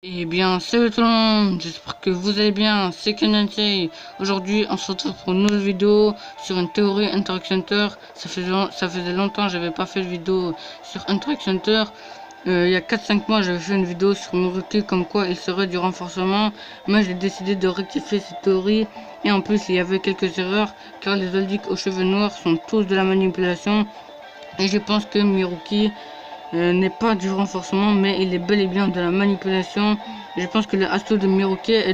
Eh bien, salut tout le monde, j'espère que vous allez bien, c'est Kenanty. Aujourd'hui, on se retrouve pour une nouvelle vidéo sur une théorie Interact Center. Ça faisait longtemps que j'avais pas fait de vidéo sur Interact Center. Il y a 4-5 mois, j'avais fait une vidéo sur Muroki comme quoi il serait du renforcement. Mais j'ai décidé de rectifier cette théorie. Et en plus, il y avait quelques erreurs, car les Zoldyck aux cheveux noirs sont tous de la manipulation. Et je pense que Miruki n'est pas du renforcement, mais il est bel et bien de la manipulation. Je pense que le assaut de Miruki est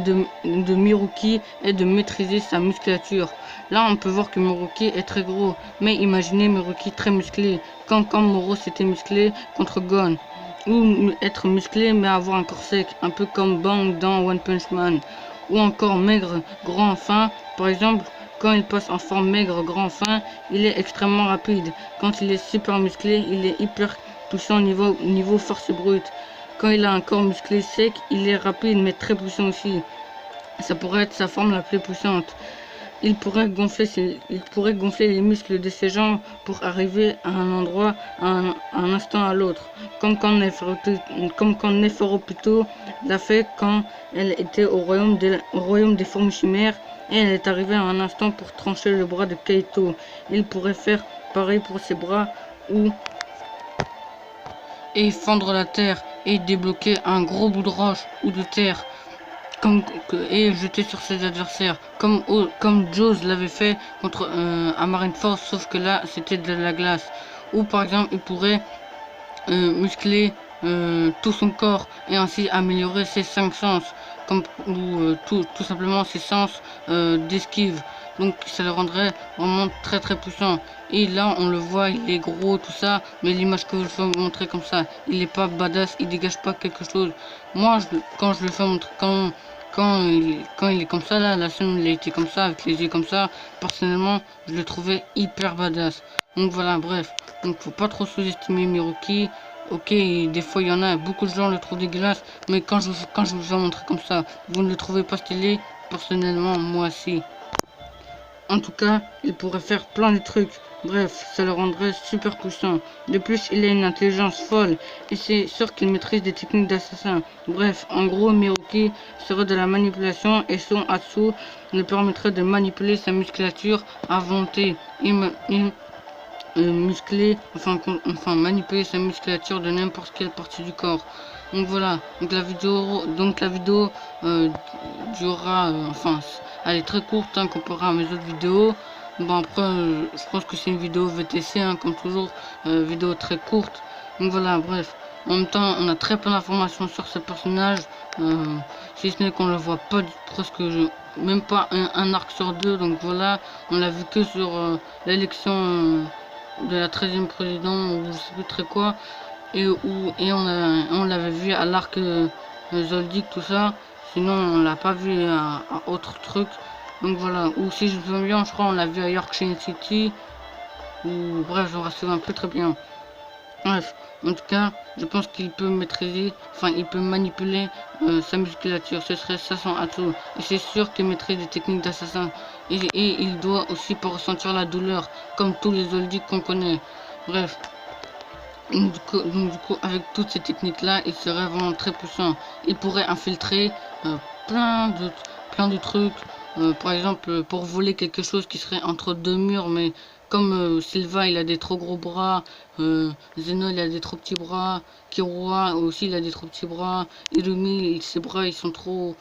de maîtriser sa musculature. Là, on peut voir que Miruki est très gros, mais imaginez Miruki très musclé, quand Moro s'était musclé contre Gon. Ou être musclé mais avoir un corps sec, un peu comme Bang dans One Punch Man. Ou encore maigre, grand, fin, par exemple. Quand il passe en forme maigre, grand, fin, il est extrêmement rapide. Quand il est super musclé, il est hyper puissant niveau force brute. Quand il a un corps musclé sec, il est rapide mais très puissant aussi. Ça pourrait être sa forme la plus puissante. Il pourrait gonfler les muscles de ses jambes pour arriver à un endroit un instant à l'autre. Comme quand Neferoputo l'a fait quand elle était au royaume des formes chimères et elle est arrivée à un instant pour trancher le bras de Kaito. Il pourrait faire pareil pour ses bras et fendre la terre et débloquer un gros bout de roche ou de terre et jeter sur ses adversaires comme Jaws l'avait fait contre à Marineford, sauf que là c'était de la glace. Ou par exemple il pourrait muscler tout son corps et ainsi améliorer ses 5 sens ou tout simplement ses sens d'esquive. Donc ça le rendrait vraiment très puissant. Et là on le voit, il est gros tout ça, mais l'image que je veux montrer comme ça, il est pas badass, il dégage pas quelque chose. Moi quand je le fais montrer, quand il est comme ça, là la scène où il a été comme ça avec les yeux comme ça, personnellement je le trouvais hyper badass. Donc voilà, bref, donc faut pas trop sous-estimer Miruki. Ok, des fois il y en a, beaucoup de gens le trouvent dégueulasse, mais quand je vous ai montré comme ça, vous ne le trouvez pas stylé. Personnellement, moi si. En tout cas, il pourrait faire plein de trucs. Bref, ça le rendrait super puissant. De plus, il a une intelligence folle et c'est sûr qu'il maîtrise des techniques d'assassin. Bref, en gros, Miruki serait de la manipulation et son Atsu lui permettrait de manipuler sa musculature à volonté. Muscler, enfin manipuler sa musculature de n'importe quelle partie du corps. Donc voilà, donc la vidéo durera, elle est très courte comparée à mes autres vidéos. Bon après, je pense que c'est une vidéo VTC, comme toujours, vidéo très courte. Donc voilà, bref. En même temps, on a très peu d'informations sur ce personnage, si ce n'est qu'on le voit pas presque, même pas un arc sur deux. Donc voilà, on l'a vu que sur l'élection de la 13e président ou je sais plus très quoi, et on l'avait vu à l'arc Zoldyck tout ça, sinon on l'a pas vu à autre truc. Donc voilà, ou si je me souviens bien, je crois on l'a vu à Yorkshire City, ou bref, je me souviens plus très bien. Bref, en tout cas, je pense qu'il peut maîtriser, il peut manipuler sa musculature. Ce serait ça son atout. Et c'est sûr qu'il maîtrise des techniques d'assassin. Et il doit aussi pas ressentir la douleur, comme tous les Zoldyck qu'on connaît. Bref, du coup, avec toutes ces techniques-là, il serait vraiment très puissant. Il pourrait infiltrer plein de trucs. Par exemple, pour voler quelque chose qui serait entre deux murs, mais comme Silva il a des trop gros bras, Zeno il a des trop petits bras, Killua aussi il a des trop petits bras, Irumi ses bras ils sont trop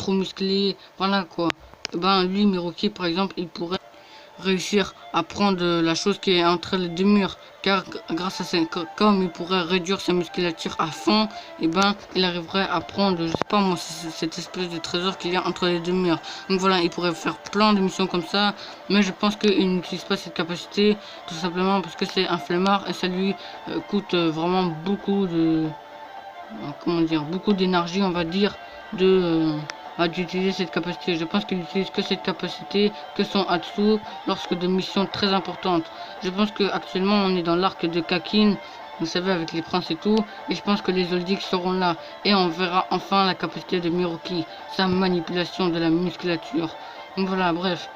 musclés, voilà quoi. Et ben lui Miruki par exemple il pourrait réussir à prendre la chose qui est entre les deux murs, car grâce à comme il pourrait réduire sa musculature à fond, et ben il arriverait à prendre, je sais pas moi, cette espèce de trésor qu'il y a entre les deux murs. Donc voilà, il pourrait faire plein de missions comme ça, mais je pense qu'il n'utilise pas cette capacité tout simplement parce que c'est un flemmard et ça lui coûte vraiment beaucoup de beaucoup d'énergie, on va dire, d'utiliser cette capacité. Je pense qu'il n'utilise que cette capacité, que son Atsu, lorsque de missions très importantes. Je pense que actuellement on est dans l'arc de Kakin, vous savez, avec les princes et tout, et je pense que les Zoldyck seront là, et on verra enfin la capacité de Miruki, sa manipulation de la musculature. Donc voilà, bref.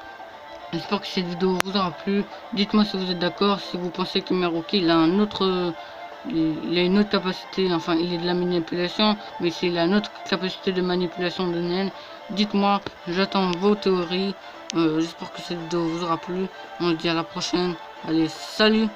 J'espère que cette vidéo vous aura plu. Dites-moi si vous êtes d'accord, si vous pensez que Miruki il a il a une autre capacité, enfin il est de la manipulation, mais c'est la notre capacité de manipulation de naine. Dites-moi, j'attends vos théories. J'espère que cette vidéo vous aura plu. On se dit à la prochaine. Allez, salut!